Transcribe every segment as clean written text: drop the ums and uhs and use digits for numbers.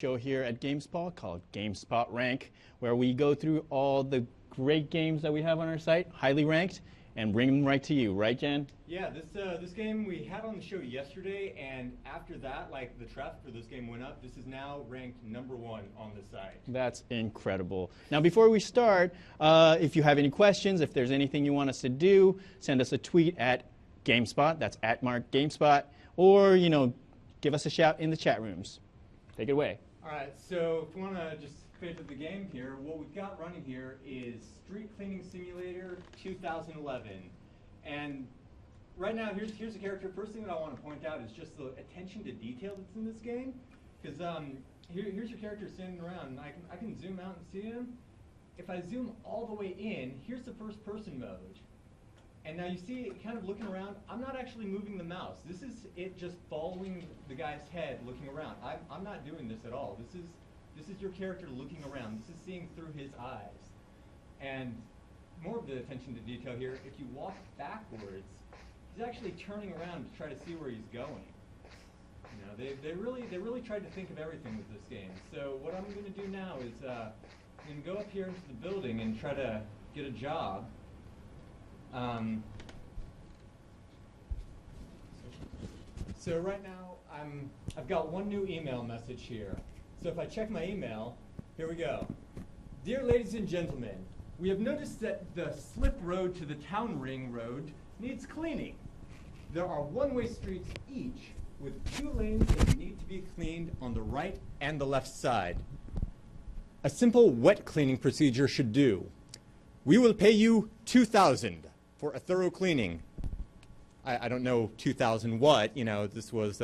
Show here at GameSpot called GameSpot Rank, where we go through all the great games that we have on our site, highly ranked, and bring them right to you, right, Jen? Yeah, this game we had on the show yesterday, and after that, like, the traffic for this game went up. This is now ranked #1 on the site. That's incredible. Now, before we start, if you have any questions, if there's anything you want us to do, send us a tweet at GameSpot. That's at Mark GameSpot, or give us a shout in the chat rooms. Take it away. All right, so if we want to just fade to the game here, what we've got running here is Street Cleaning Simulator 2011. And right now, here's the character. First thing that I want to point out is just the attention to detail that's in this game. Because here's your character standing around, and I can zoom out and see him. If I zoom all the way in, here's the first person mode. And now you see it kind of looking around. I'm not actually moving the mouse. This is it just following the guy's head, looking around. I'm not doing this at all. This is your character looking around. This is seeing through his eyes. And more of the attention to detail here, if you walk backwards, he's actually turning around to try to see where he's going. They really tried to think of everything with this game. So what I'm going to do now is I'm going to go up here into the building and try to get a job. So right now I've got one new email message here. So if I check my email, here we go. Dear ladies and gentlemen, we have noticed that the slip road to the town ring road needs cleaning. There are one-way streets each with 2 lanes that need to be cleaned on the right and the left side. A simple wet cleaning procedure should do. We will pay you $2,000 for a thorough cleaning. I don't know 2,000 what, this was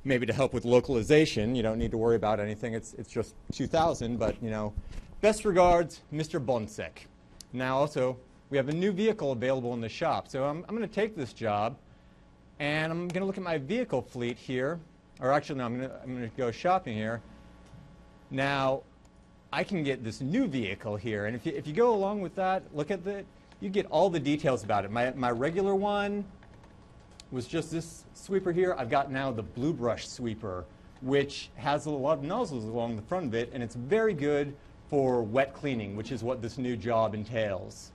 maybe to help with localization. You don't need to worry about anything. It's just 2,000, but best regards, Mr. Bonsek. Now also, we have a new vehicle available in the shop. So I'm going to take this job, and I'm going to look at my vehicle fleet here. Or actually, no, I'm going to go shopping here. Now, I can get this new vehicle here, and if you go along with that, look at the, you get all the details about it. My regular one was just this sweeper here. I've got now the blue brush sweeper, which has a lot of nozzles along the front of it, and it's very good for wet cleaning, which is what this new job entails.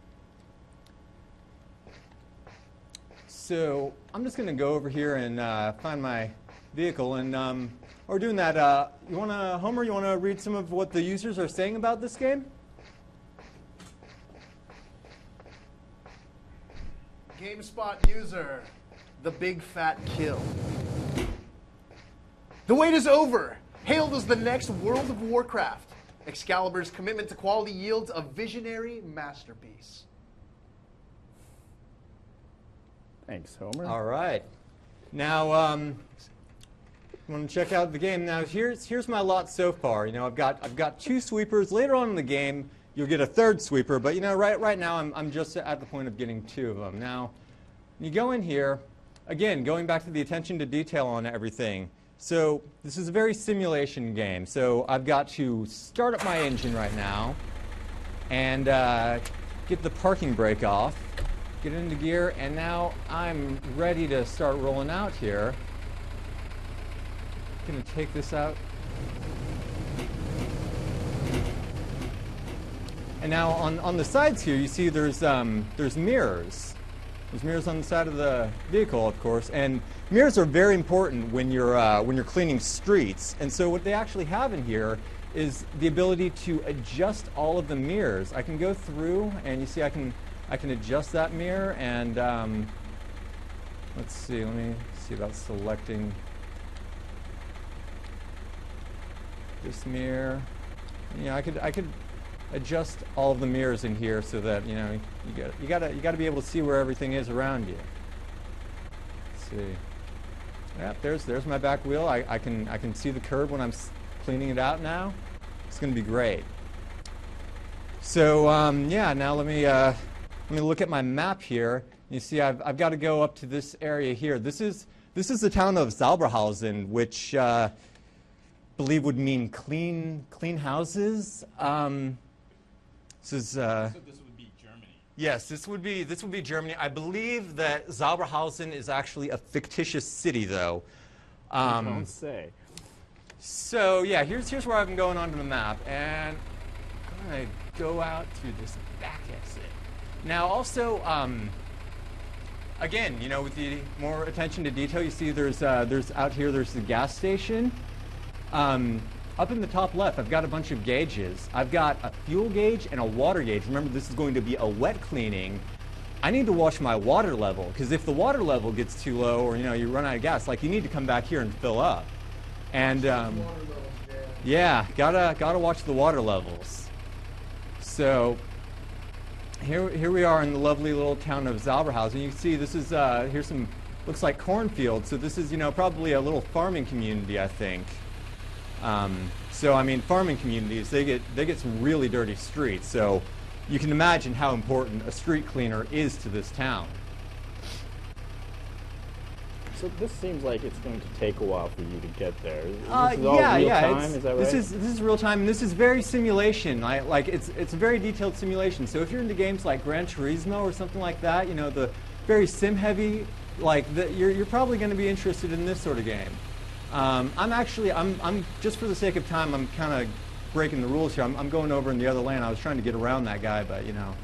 So I'm just going to go over here and find my vehicle, and while we're doing that, Homer, you want to read some of what the users are saying about this game? GameSpot user, the big fat kill. The wait is over. Hailed as the next World of Warcraft. Excalibur's commitment to quality yields a visionary masterpiece. Thanks, Homer. All right. Now, want to check out the game. Now, here's my lot so far. I've got 2 sweepers. Later on in the game, you'll get a 3rd sweeper, but right now I'm just at the point of getting 2 of them. Now, when you go in here, again, going back to the attention to detail on everything. So this is a very simulation game. So I've got to start up my engine right now and get the parking brake off, get into gear, and now I'm ready to start rolling out here. Going to take this out. And now on the sides here, you see there's mirrors. There's mirrors on the side of the vehicle, of course, and mirrors are very important when you're cleaning streets. And so what they actually have in here is the ability to adjust all of the mirrors. I can go through, and you see I can adjust that mirror, and let's see. Let me see about selecting this mirror. I could adjust all of the mirrors in here so that you gotta be able to see where everything is around you. Let's see. Yep, there's my back wheel. I can see the curb when I'm cleaning it out now. It's going to be great. So yeah, now let me look at my map here. You see, I've got to go up to this area here. This is the town of Sauberhausen, which believe would mean clean houses. So this would be Germany. Yes, this would be Germany. I believe that Sauberhausen is actually a fictitious city, though. Don't say. So yeah, here's where I've been going onto the map, and I'm gonna go out through this back exit. Now also, again, you know, with the more attention to detail, you see there's out here there's the gas station. Up in the top left, I've got a bunch of gauges. I've got a fuel gauge and a water gauge. Remember, this is going to be a wet cleaning. I need to watch my water level, because if the water level gets too low, or you know, you run out of gas, like you need to come back here and fill up. And yeah, gotta watch the water levels. So here we are in the lovely little town of Sauberhausen. You can see this is here's some looks like cornfields. So this is, you know, probably a little farming community, I think. So I mean, farming communities, they get some really dirty streets. So you can imagine how important a street cleaner is to this town. So this seems like it's going to take a while for you to get there. This is all real time, is that right? This is real time, and this is very simulation. Like it's a very detailed simulation. So if you're into games like Gran Turismo or something like that, you know, the very sim heavy, like you're probably going to be interested in this sort of game. I'm just for the sake of time, I'm kind of breaking the rules here. I'm going over in the other lane. I was trying to get around that guy, but you know,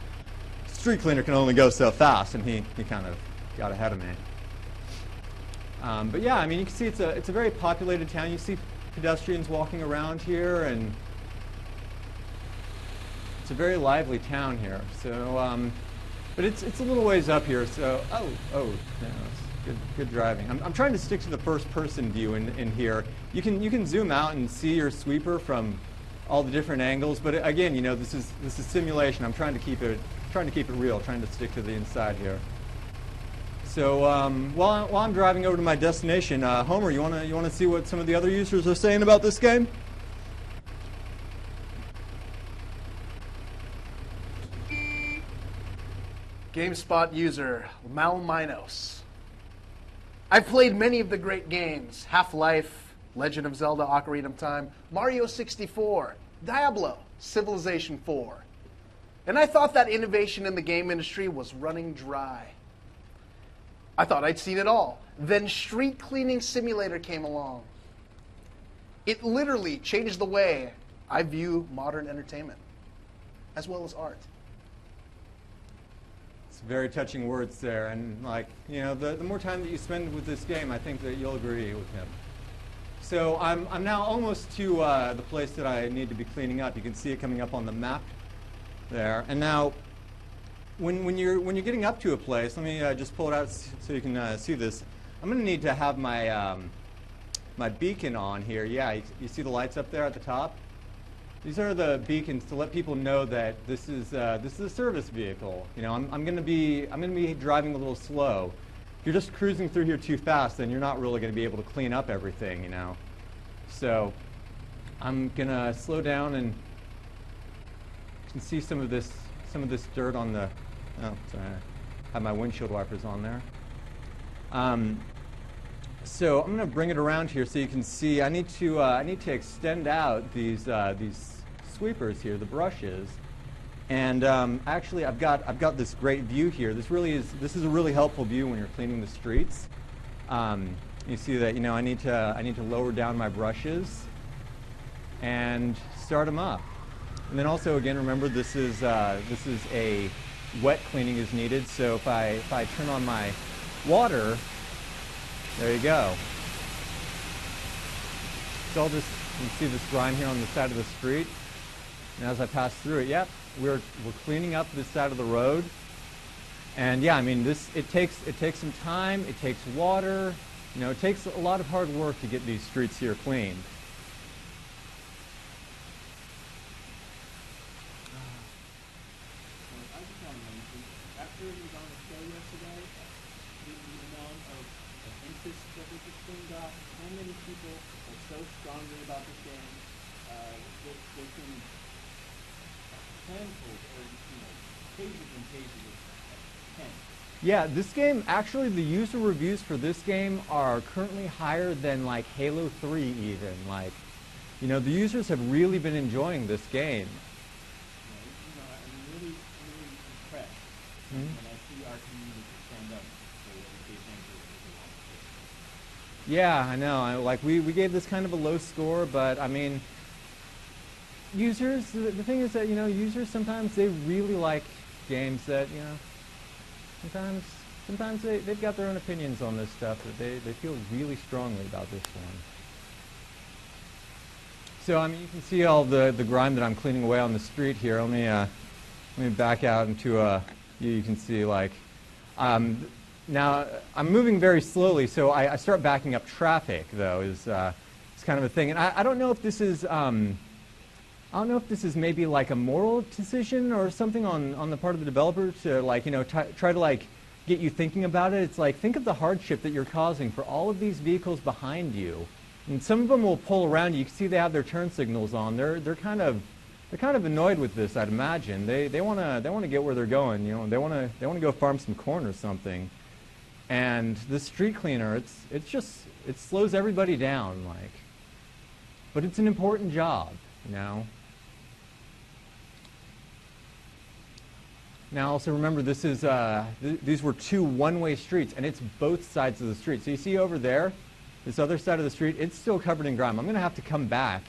street cleaner can only go so fast, and he kind of got ahead of me. But yeah, I mean, you can see it's a very populated town. You see pedestrians walking around here, and it's a very lively town here. So, but it's a little ways up here. So, oh, yeah, it's good driving. I'm trying to stick to the first-person view in here. You can zoom out and see your sweeper from all the different angles. But again, you know, this is simulation. I'm trying to keep it real. Trying to stick to the inside here. So while I'm driving over to my destination, Homer, you wanna see what some of the other users are saying about this game? GameSpot user Malminos. I've played many of the great games: Half-Life, Legend of Zelda: Ocarina of Time, Mario 64, Diablo, Civilization 4, and I thought that innovation in the game industry was running dry. I thought I'd seen it all. Then Street Cleaning Simulator came along. It literally changed the way I view modern entertainment, as well as art. It's very touching words there, and like, you know, the more time that you spend with this game, I think that you'll agree with him. So I'm now almost to the place that I need to be cleaning up. You can see it coming up on the map there. And now, when you're getting up to a place, let me just pull it out so you can see this. I'm going to need to have my my beacon on here. Yeah, you see the lights up there at the top? These are the beacons to let people know that this is a service vehicle. You know, I'm going to be driving a little slow. If you're just cruising through here too fast, then you're not really going to be able to clean up everything. You know, so I'm going to slow down, and you can see some of this dirt on the. Oh, sorry, I have my windshield wipers on there. So I'm going to bring it around here so you can see. I need to extend out these sweepers here, the brushes, and actually I've got this great view here. This is a really helpful view when you're cleaning the streets. You see that, you know, I need to lower down my brushes and start them up. And then also, again, remember this is a wet cleaning is needed. So if I turn on my water, there you go. So you can see this grime here on the side of the street. And as I pass through it, yep, we're cleaning up this side of the road. And yeah, I mean, it takes some time. It takes water. You know, it takes a lot of hard work to get these streets here cleaned. Yeah, this game, actually the user reviews for this game are currently higher than like Halo 3 even. Like, you know, the users have really been enjoying this game. You know, I'm really impressed when I see our community stand up for what they think is Yeah, I know. Like we gave this kind of a low score, but I mean, users. The thing is that users sometimes they really like games that sometimes they've got their own opinions on this stuff that they feel really strongly about this one. So I mean, you can see all the grime that I'm cleaning away on the street here. Let me back out into you can see like. Now, I'm moving very slowly, so I start backing up traffic, though, is kind of a thing. And I don't know if this is, maybe like a moral decision or something on the part of the developer to, like, try to, like, get you thinking about it. It's like, think of the hardship that you're causing for all of these vehicles behind you. And some of them will pull around you. You can see they have their turn signals on. They're kind of annoyed with this, I'd imagine. They want to get where they're going. They want to go farm some corn or something. And the street cleaner, it slows everybody down, like. But it's an important job, Now, also remember, this is these were two one-way streets, and it's both sides of the street. So you see over there, this other side of the street, it's still covered in grime. I'm going to have to come back,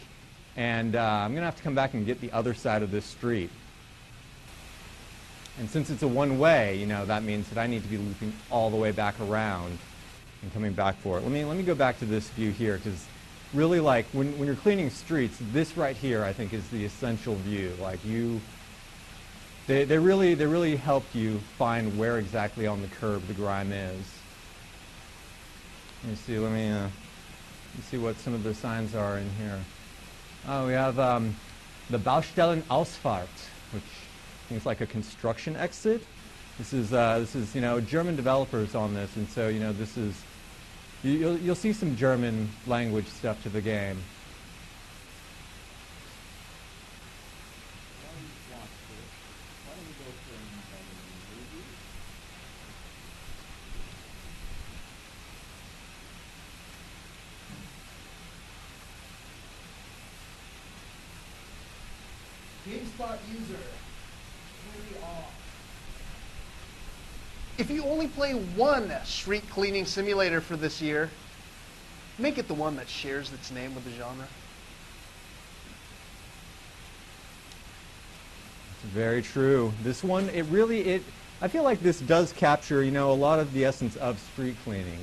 and get the other side of this street. And since it's a one-way, that means that I need to be looping all the way back around and coming back for it. Let me go back to this view here, because really, like, when you're cleaning streets, this right here, I think, is the essential view. Like, they really helped you find where exactly on the curb the grime is. Let me see. Let me see what some of the signs are in here. Oh, we have the Baustellenausfahrt, which things like a construction exit. This is German developers on this, and so this is you'll see some German language stuff to the game. GameSpot user. If you only play one street cleaning simulator for this year, make it the one that shares its name with the genre. Very true. This one, I feel like this does capture, a lot of the essence of street cleaning.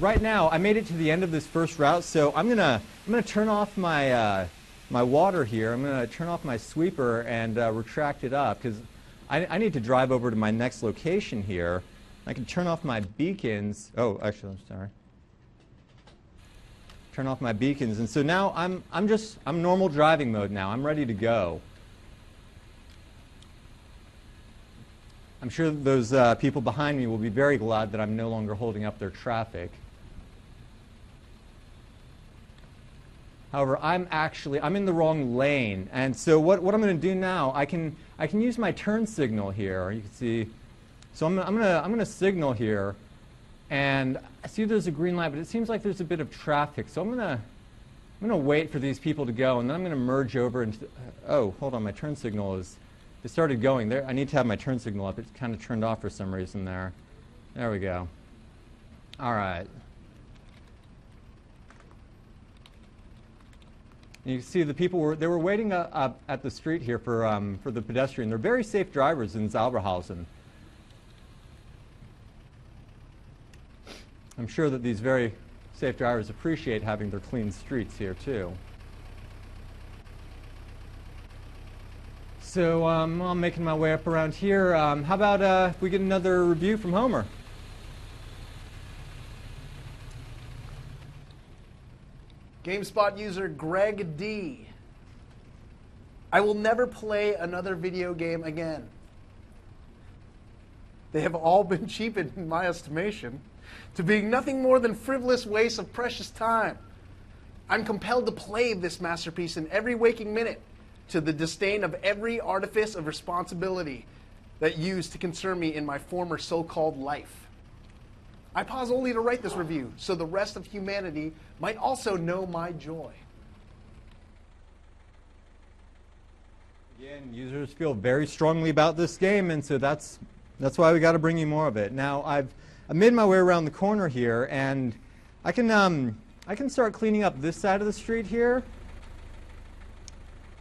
Right now, I made it to the end of this first route, so I'm gonna turn off my my water here. I'm gonna turn off my sweeper and retract it up, because I need to drive over to my next location here. I can turn off my beacons. Oh, actually, I'm sorry. Turn off my beacons, and so now I'm normal driving mode now. I'm ready to go. I'm sure those people behind me will be very glad that I'm no longer holding up their traffic. However, I'm in the wrong lane, and so what I'm going to do now, I can use my turn signal here. You can see, so I'm gonna signal here, and I see there's a green light, but it seems like there's a bit of traffic. So I'm gonna wait for these people to go, and then I'm going to merge over into. Oh, hold on, my turn signal it started going there. I need to have my turn signal up. It's kind of turned off for some reason there. There we go. All right. You can see the people were waiting up at the street here for the pedestrian. They're very safe drivers in Sauberhausen. I'm sure that these very safe drivers appreciate having their clean streets here too. So I'm making my way up around here. How about if we get another review from Homer? GameSpot user Greg D. I will never play another video game again. They have all been cheapened, in my estimation, to being nothing more than frivolous wastes of precious time. I'm compelled to play this masterpiece in every waking minute, to the disdain of every artifice of responsibility that used to concern me in my former so-called life. I pause only to write this review, so the rest of humanity might also know my joy. Again, users feel very strongly about this game, and so that's That's why we got to bring you more of it. Now I've made my way around the corner here, and I can start cleaning up this side of the street here.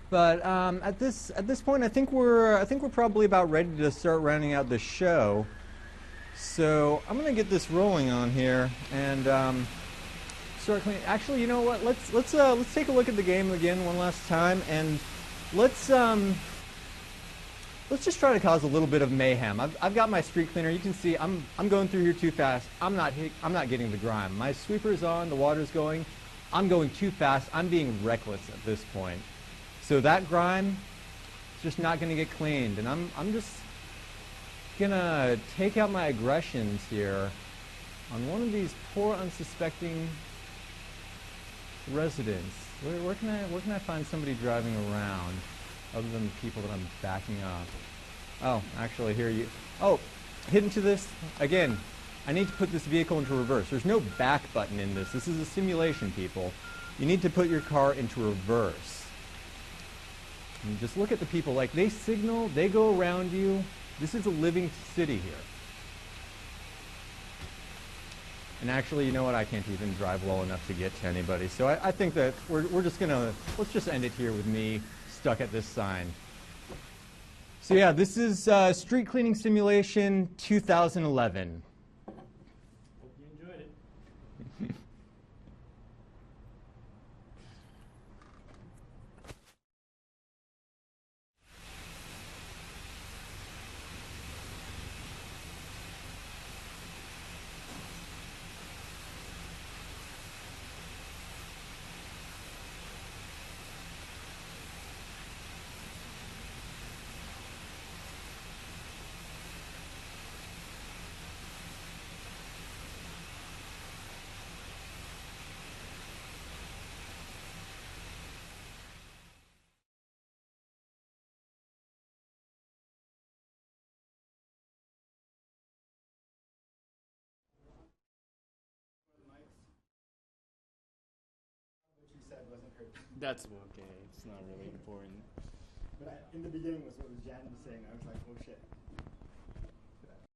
But at this point, I think we're probably about ready to start rounding out the show. So I'm gonna get this rolling on here and start cleaning. Actually, you know what? Let's take a look at the game again one last time, and let's just try to cause a little bit of mayhem. I've got my street cleaner. You can see I'm going through here too fast. I'm not getting the grime. My sweeper's on. The water's going. I'm going too fast. I'm being reckless at this point. So that grime is just not going to get cleaned, and I'm just gonna take out my aggressions here on one of these poor, unsuspecting residents. Where can I find somebody driving around other than the people that I'm backing up? Oh, actually, here you. Oh, hidden to this again. I need to put this vehicle into reverse. There's no back button in this. This is a simulation, people. You need to put your car into reverse. And just look at the people. Like, they signal, they go around you. This is a living city here. And actually, you know what? I can't even drive well enough to get to anybody. So I think that we're just gonna, let's just end it here with me stuck at this sign. So yeah, this is Street Cleaning Simulation 2011. Hope you enjoyed it. That's okay. It's not really important. But in the beginning was what Jan was saying. I was like, oh shit.